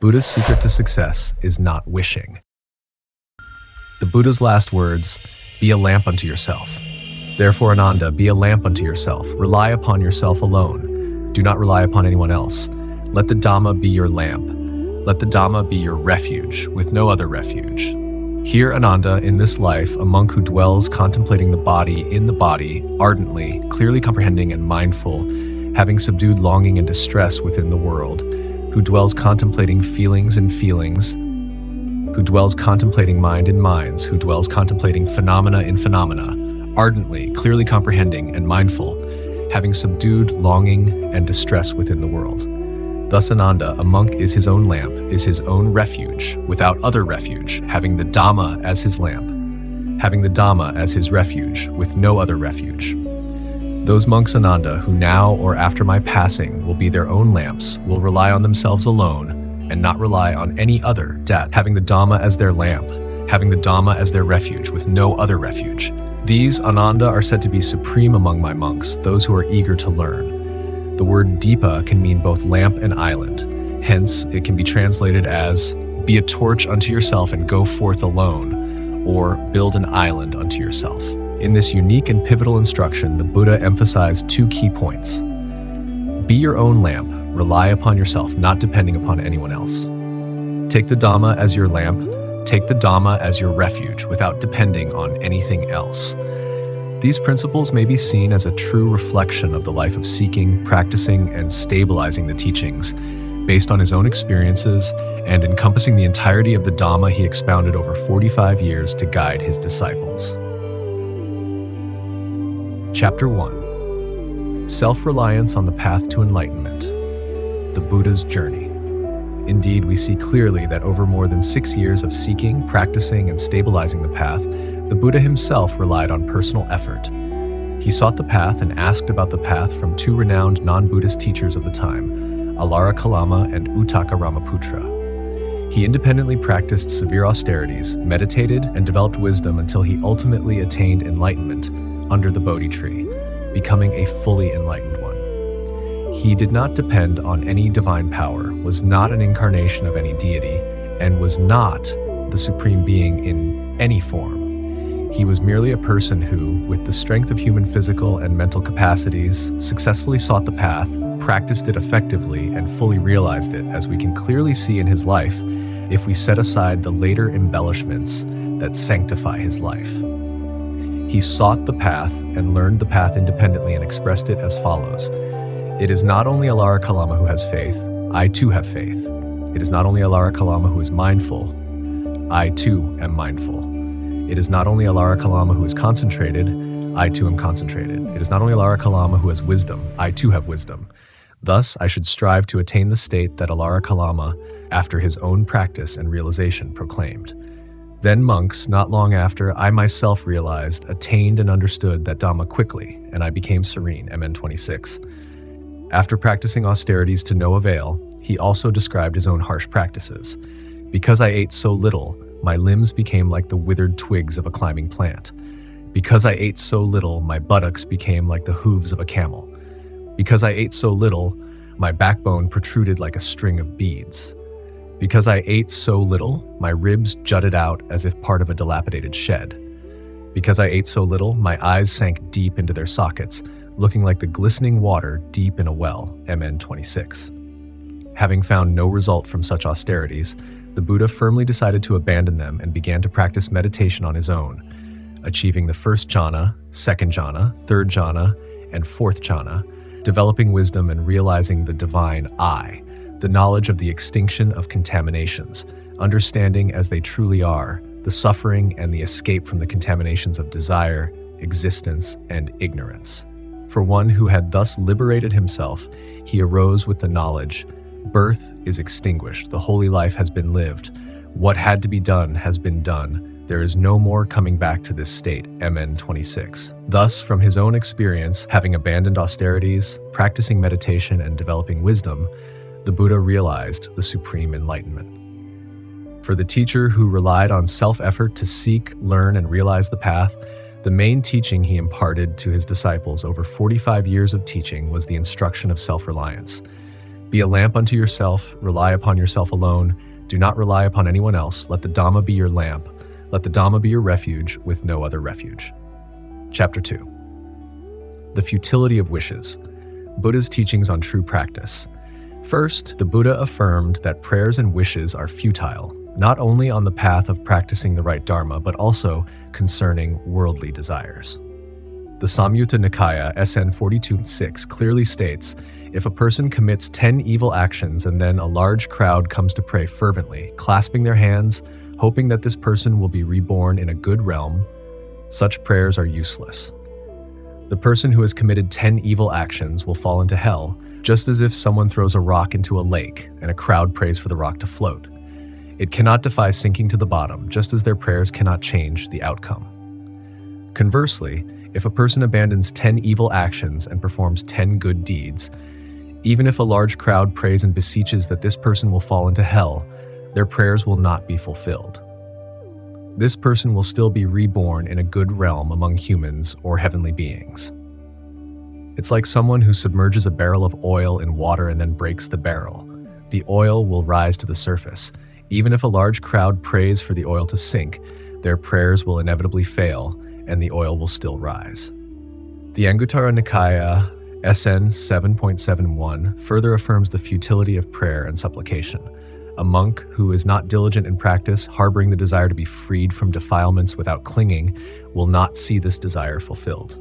Buddha's secret to success is not wishing. The Buddha's last words, be a lamp unto yourself. Therefore, Ananda, be a lamp unto yourself. Rely upon yourself alone. Do not rely upon anyone else. Let the Dhamma be your lamp. Let the Dhamma be your refuge, with no other refuge. Here, Ananda, in this life, a monk who dwells contemplating the body in the body, ardently, clearly comprehending and mindful, having subdued longing and distress within the world, who dwells contemplating feelings in feelings, who dwells contemplating mind in minds, who dwells contemplating phenomena in phenomena, ardently, clearly comprehending and mindful, having subdued longing and distress within the world. Thus Ananda, a monk, is his own lamp, is his own refuge, without other refuge, having the Dhamma as his lamp, having the Dhamma as his refuge, with no other refuge. Those monks, Ananda, who now or after my passing will be their own lamps, will rely on themselves alone, and not rely on any other, that having the Dhamma as their lamp, having the Dhamma as their refuge, with no other refuge. These, Ananda, are said to be supreme among my monks, those who are eager to learn. The word Deepa can mean both lamp and island. Hence, it can be translated as, be a torch unto yourself and go forth alone, or build an island unto yourself. In this unique and pivotal instruction, the Buddha emphasized two key points. Be your own lamp, rely upon yourself, not depending upon anyone else. Take the Dhamma as your lamp, take the Dhamma as your refuge, without depending on anything else. These principles may be seen as a true reflection of the life of seeking, practicing, and stabilizing the teachings, based on his own experiences and encompassing the entirety of the Dhamma he expounded over 45 years to guide his disciples. Chapter 1. Self-Reliance on the Path to Enlightenment. The Buddha's Journey. Indeed, we see clearly that over more than 6 years of seeking, practicing, and stabilizing the path, the Buddha himself relied on personal effort. He sought the path and asked about the path from two renowned non-Buddhist teachers of the time, Alara Kalama and Uttaka Ramaputra. He independently practiced severe austerities, meditated, and developed wisdom until he ultimately attained enlightenment under the Bodhi tree, becoming a fully enlightened one. He did not depend on any divine power, was not an incarnation of any deity, and was not the supreme being in any form. He was merely a person who, with the strength of human physical and mental capacities, successfully sought the path, practiced it effectively, and fully realized it, as we can clearly see in his life, if we set aside the later embellishments that sanctify his life. He sought the path and learned the path independently and expressed it as follows. It is not only Alara Kalama who has faith, I too have faith. It is not only Alara Kalama who is mindful, I too am mindful. It is not only Alara Kalama who is concentrated, I too am concentrated. It is not only Alara Kalama who has wisdom, I too have wisdom. Thus, I should strive to attain the state that Alara Kalama, after his own practice and realization, proclaimed. Then monks, not long after, I myself realized, attained and understood that Dhamma quickly, and I became serene, MN 26. After practicing austerities to no avail, he also described his own harsh practices. Because I ate so little, my limbs became like the withered twigs of a climbing plant. Because I ate so little, my buttocks became like the hooves of a camel. Because I ate so little, my backbone protruded like a string of beads. Because I ate so little, my ribs jutted out as if part of a dilapidated shed. Because I ate so little, my eyes sank deep into their sockets, looking like the glistening water deep in a well, MN 26. Having found no result from such austerities, the Buddha firmly decided to abandon them and began to practice meditation on his own, achieving the first jhana, second jhana, third jhana, and fourth jhana, developing wisdom and realizing the divine I, the knowledge of the extinction of contaminations, understanding as they truly are, the suffering and the escape from the contaminations of desire, existence, and ignorance. For one who had thus liberated himself, he arose with the knowledge, birth is extinguished, the holy life has been lived, what had to be done has been done, there is no more coming back to this state, MN 26. Thus, from his own experience, having abandoned austerities, practicing meditation, and developing wisdom, the Buddha realized the supreme enlightenment. For the teacher who relied on self-effort to seek, learn, and realize the path, the main teaching he imparted to his disciples over 45 years of teaching was the instruction of self-reliance. Be a lamp unto yourself, rely upon yourself alone, do not rely upon anyone else, let the Dhamma be your lamp, let the Dhamma be your refuge with no other refuge. Chapter 2. The futility of wishes. Buddha's teachings on true practice. First, the Buddha affirmed that prayers and wishes are futile, not only on the path of practicing the right Dharma, but also concerning worldly desires. The Samyutta Nikaya SN 42-6 clearly states, if a person commits 10 evil actions and then a large crowd comes to pray fervently, clasping their hands, hoping that this person will be reborn in a good realm, such prayers are useless. The person who has committed 10 evil actions will fall into hell, just as if someone throws a rock into a lake and a crowd prays for the rock to float. It cannot defy sinking to the bottom, just as their prayers cannot change the outcome. Conversely, if a person abandons 10 evil actions and performs 10 good deeds, even if a large crowd prays and beseeches that this person will fall into hell, their prayers will not be fulfilled. This person will still be reborn in a good realm among humans or heavenly beings. It's like someone who submerges a barrel of oil in water and then breaks the barrel. The oil will rise to the surface. Even if a large crowd prays for the oil to sink, their prayers will inevitably fail and the oil will still rise. The Anguttara Nikaya SN 7.71 further affirms the futility of prayer and supplication. A monk who is not diligent in practice, harboring the desire to be freed from defilements without clinging, will not see this desire fulfilled.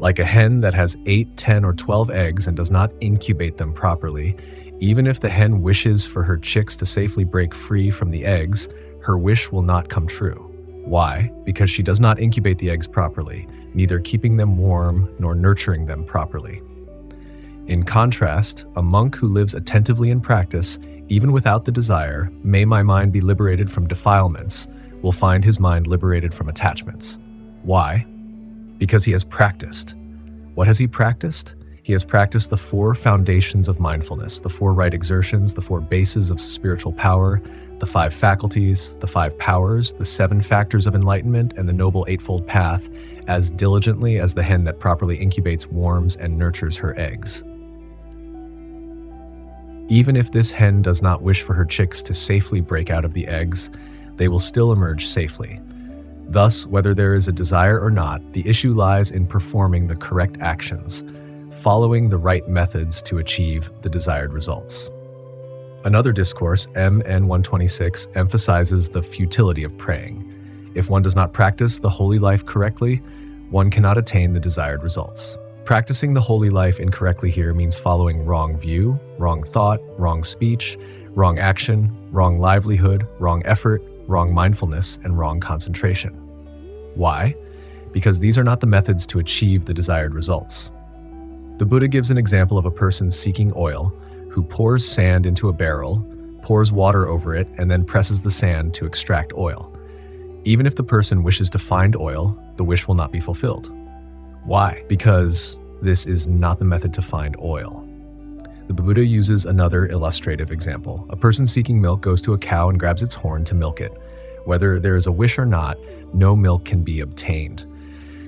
Like a hen that has 8, 10, or 12 eggs and does not incubate them properly, even if the hen wishes for her chicks to safely break free from the eggs, her wish will not come true. Why? Because she does not incubate the eggs properly, neither keeping them warm nor nurturing them properly. In contrast, a monk who lives attentively in practice, even without the desire, may my mind be liberated from defilements, will find his mind liberated from attachments. Why? Because he has practiced. What has he practiced? He has practiced the 4 foundations of mindfulness, the 4 right exertions, the 4 bases of spiritual power, the 5 faculties, the 5 powers, the 7 factors of enlightenment, and the Noble Eightfold Path, as diligently as the hen that properly incubates, warms, and nurtures her eggs. Even if this hen does not wish for her chicks to safely break out of the eggs, they will still emerge safely. Thus, whether there is a desire or not, the issue lies in performing the correct actions, following the right methods to achieve the desired results. Another discourse, MN 126, emphasizes the futility of praying. If one does not practice the holy life correctly, one cannot attain the desired results. Practicing the holy life incorrectly here means following wrong view, wrong thought, wrong speech, wrong action, wrong livelihood, wrong effort, wrong mindfulness, and wrong concentration. Why? Because these are not the methods to achieve the desired results. The Buddha gives an example of a person seeking oil who pours sand into a barrel, pours water over it, and then presses the sand to extract oil. Even if the person wishes to find oil, the wish will not be fulfilled. Why? Because this is not the method to find oil. The Buddha uses another illustrative example. A person seeking milk goes to a cow and grabs its horn to milk it. Whether there is a wish or not, no milk can be obtained.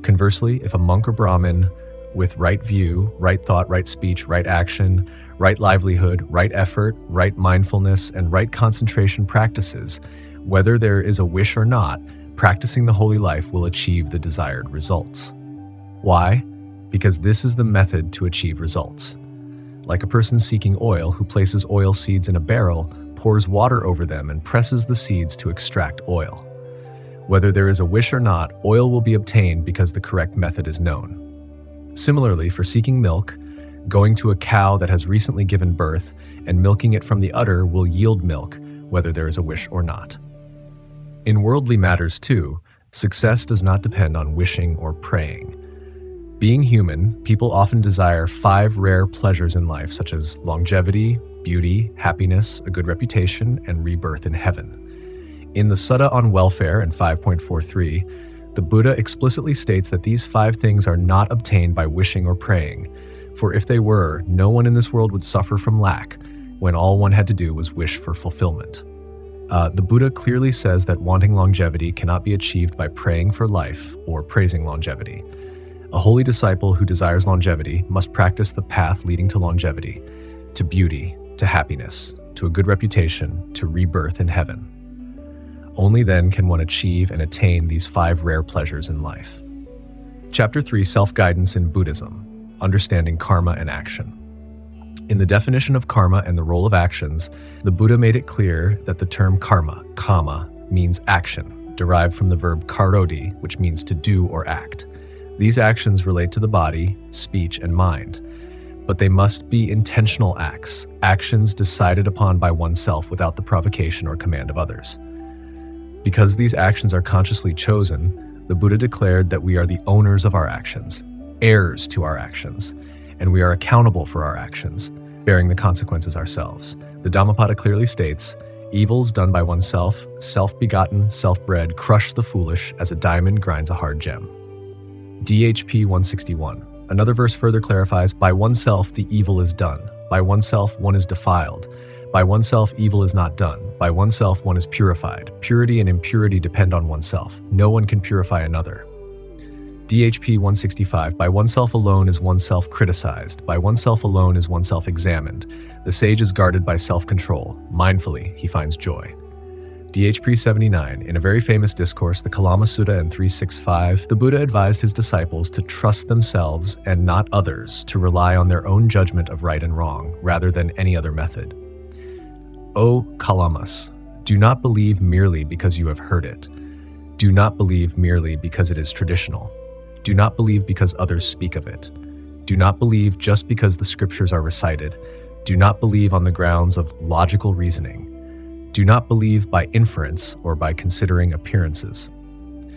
Conversely, if a monk or Brahmin with right view, right thought, right speech, right action, right livelihood, right effort, right mindfulness, and right concentration practices, whether there is a wish or not, practicing the holy life will achieve the desired results. Why? Because this is the method to achieve results. Like a person seeking oil who places oil seeds in a barrel, pours water over them, and presses the seeds to extract oil. Whether there is a wish or not, oil will be obtained because the correct method is known. Similarly, for seeking milk, going to a cow that has recently given birth and milking it from the udder will yield milk, whether there is a wish or not. In worldly matters too, success does not depend on wishing or praying. Being human, people often desire 5 rare pleasures in life, such as longevity, beauty, happiness, a good reputation, and rebirth in heaven. In the Sutta on Welfare in 5.43, the Buddha explicitly states that these 5 things are not obtained by wishing or praying, for if they were, no one in this world would suffer from lack, when all one had to do was wish for fulfillment. The Buddha clearly says that wanting longevity cannot be achieved by praying for life or praising longevity. A holy disciple who desires longevity must practice the path leading to longevity, to beauty, to happiness, to a good reputation, to rebirth in heaven. Only then can one achieve and attain these 5 rare pleasures in life. Chapter 3, Self-Guidance in Buddhism, Understanding Karma and Action. In the definition of karma and the role of actions, the Buddha made it clear that the term karma, kama, means action, derived from the verb karoti, which means to do or act. These actions relate to the body, speech, and mind, but they must be intentional acts, actions decided upon by oneself without the provocation or command of others. Because these actions are consciously chosen, the Buddha declared that we are the owners of our actions, heirs to our actions, and we are accountable for our actions, bearing the consequences ourselves. The Dhammapada clearly states, "Evils done by oneself, self-begotten, self-bred, crush the foolish as a diamond grinds a hard gem." DHP 161. Another verse further clarifies, "By oneself the evil is done. By oneself one is defiled. By oneself evil is not done. By oneself one is purified. Purity and impurity depend on oneself. No one can purify another." DHP 165. By oneself alone is oneself criticized. By oneself alone is oneself examined. The sage is guarded by self-control. Mindfully, he finds joy. DHP 79. In a very famous discourse, the Kalama Sutta in 365, the Buddha advised his disciples to trust themselves and not others, to rely on their own judgment of right and wrong, rather than any other method. O Kalamas, do not believe merely because you have heard it. Do not believe merely because it is traditional. Do not believe because others speak of it. Do not believe just because the scriptures are recited. Do not believe on the grounds of logical reasoning. Do not believe by inference or by considering appearances.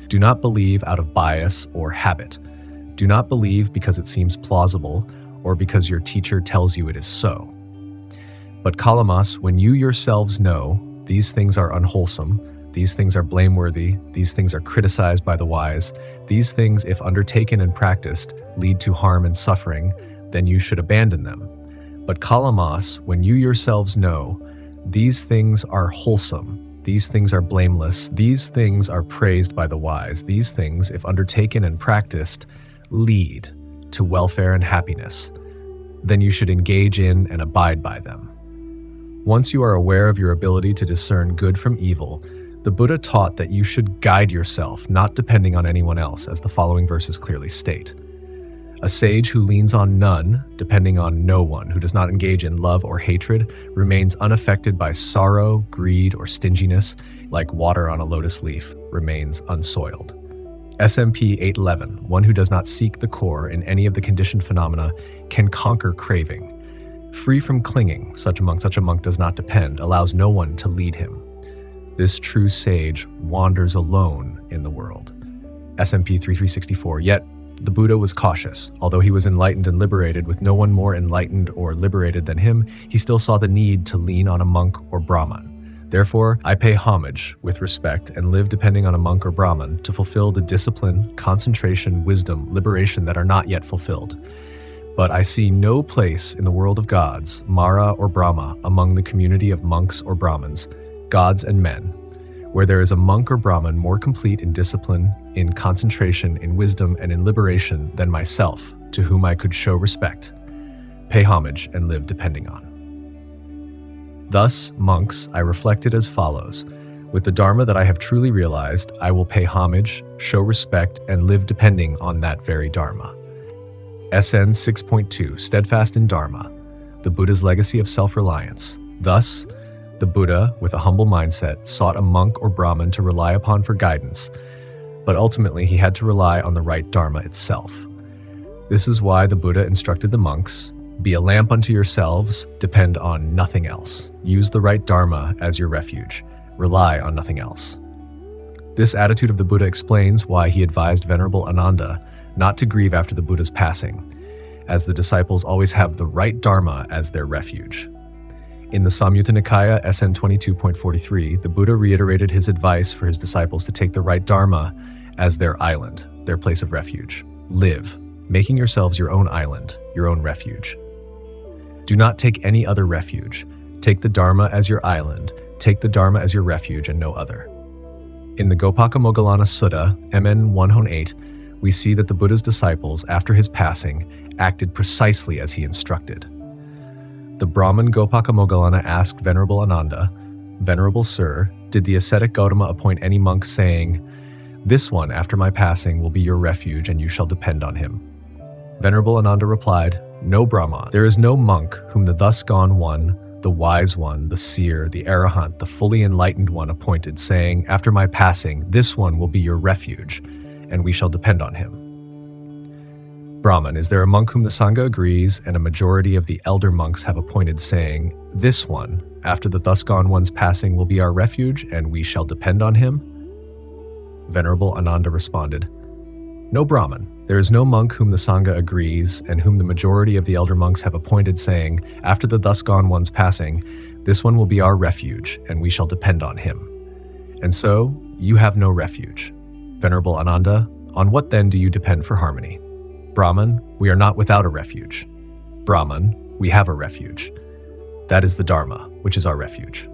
Do not believe out of bias or habit. Do not believe because it seems plausible or because your teacher tells you it is so. But Kalamas, when you yourselves know these things are unwholesome, these things are blameworthy, these things are criticized by the wise, these things, if undertaken and practiced, lead to harm and suffering, then you should abandon them. But Kalamas, when you yourselves know these things are wholesome, these things are blameless, these things are praised by the wise, these things, if undertaken and practiced, lead to welfare and happiness, then you should engage in and abide by them. Once you are aware of your ability to discern good from evil, the Buddha taught that you should guide yourself, not depending on anyone else, as the following verses clearly state. A sage who leans on none, depending on no one, who does not engage in love or hatred, remains unaffected by sorrow, greed, or stinginess, like water on a lotus leaf, remains unsoiled. SMP 811, one who does not seek the core in any of the conditioned phenomena can conquer craving. Free from clinging, such a monk does not depend, allows no one to lead him. This true sage wanders alone in the world. SMP 3364, yet the Buddha was cautious. Although he was enlightened and liberated, with no one more enlightened or liberated than him, he still saw the need to lean on a monk or Brahman. Therefore, I pay homage with respect and live depending on a monk or Brahman to fulfill the discipline, concentration, wisdom, liberation that are not yet fulfilled. But I see no place in the world of gods, Mara or Brahma, among the community of monks or Brahmins, gods and men, where there is a monk or Brahman more complete in discipline, in concentration, in wisdom, and in liberation than myself, to whom I could show respect, pay homage, and live depending on. Thus, monks, I reflected as follows. With the Dharma that I have truly realized, I will pay homage, show respect, and live depending on that very Dharma. SN 6.2, Steadfast in Dharma, the Buddha's legacy of self-reliance. Thus, the Buddha, with a humble mindset, sought a monk or Brahmin to rely upon for guidance, but ultimately he had to rely on the right Dharma itself. This is why the Buddha instructed the monks, be a lamp unto yourselves, depend on nothing else. Use the right Dharma as your refuge. Rely on nothing else. This attitude of the Buddha explains why he advised Venerable Ananda not to grieve after the Buddha's passing, as the disciples always have the right Dharma as their refuge. In the Samyutta Nikaya SN 22.43, the Buddha reiterated his advice for his disciples to take the right Dharma as their island, their place of refuge. Live, making yourselves your own island, your own refuge. Do not take any other refuge. Take the Dharma as your island, take the Dharma as your refuge and no other. In the Gopaka Moggallana Sutta, MN 108, we see that the Buddha's disciples, after his passing, acted precisely as he instructed. The Brahmin Gopakamoggallana asked Venerable Ananda, "Venerable Sir, did the ascetic Gautama appoint any monk saying, 'This one after my passing will be your refuge and you shall depend on him'?" Venerable Ananda replied, "No, Brahman. There is no monk whom the thus gone one, the wise one, the seer, the arahant, the fully enlightened one appointed, saying, 'After my passing, this one will be your refuge, and we shall depend on him.'" Brahman, is there a monk whom the Sangha agrees and a majority of the elder monks have appointed, saying, "This one, after the thus gone one's passing, will be our refuge, and we shall depend on him"? Venerable Ananda responded, "No, Brahman. There is no monk whom the Sangha agrees and whom the majority of the elder monks have appointed, saying, 'After the thus gone one's passing, this one will be our refuge, and we shall depend on him.' And so, you have no refuge. Venerable Ananda, on what then do you depend for harmony?" Brahman, we are not without a refuge. Brahman, we have a refuge. That is the Dharma, which is our refuge.